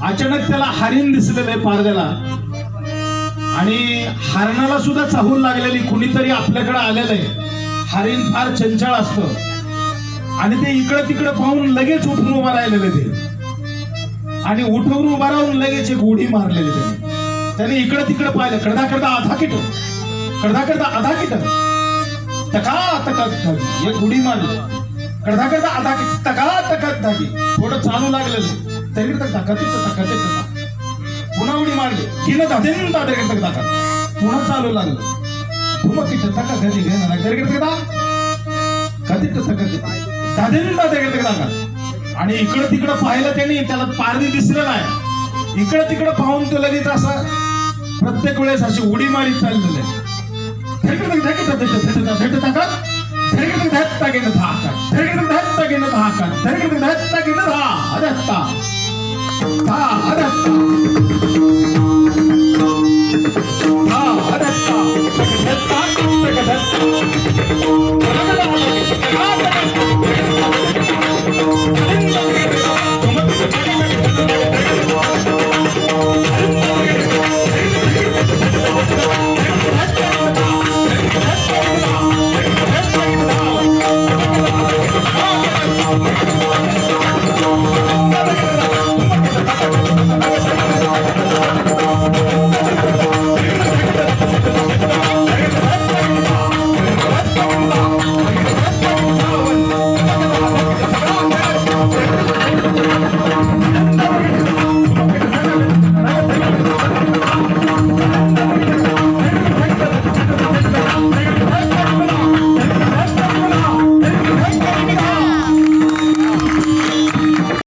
अचानक त्याला हरिण दिसलेलं आहे पारद्याला आणि हरणाला सुद्धा चाहूल लागलेली कुणीतरी आपल्याकडे आलेलं आहे. हरिण फार चंचल असतं आणि ते इकडं तिकडं पाहून लगेच उठून उभा राहिलेले ते आणि उठवून उभा राहून लगेच एक उडी मारलेली त्याने इकडं तिकडं पाहिलं. कडदा कडदा आधा किट कडदा कडदा आधा किट तका तकत धागी एक उडी मारली. कडदा कडदा आधा किट तका तकत धागी थोडं चालू लागलेलं तरी तका तका पुन्हा उडी मारली. तिनं धादेन दादर तका पुन्हा चालू लागलं. तुम किट तका धागी घेणार तरी कधी धादेन दादर तका आणि इकडं तिकडं पाहिलं त्यांनी त्याला पारदी दिसलं नाही. इकडं तिकडं पाहून तो लगेच असं प्रत्येक वेळेस अशी उडी मारी चाललेली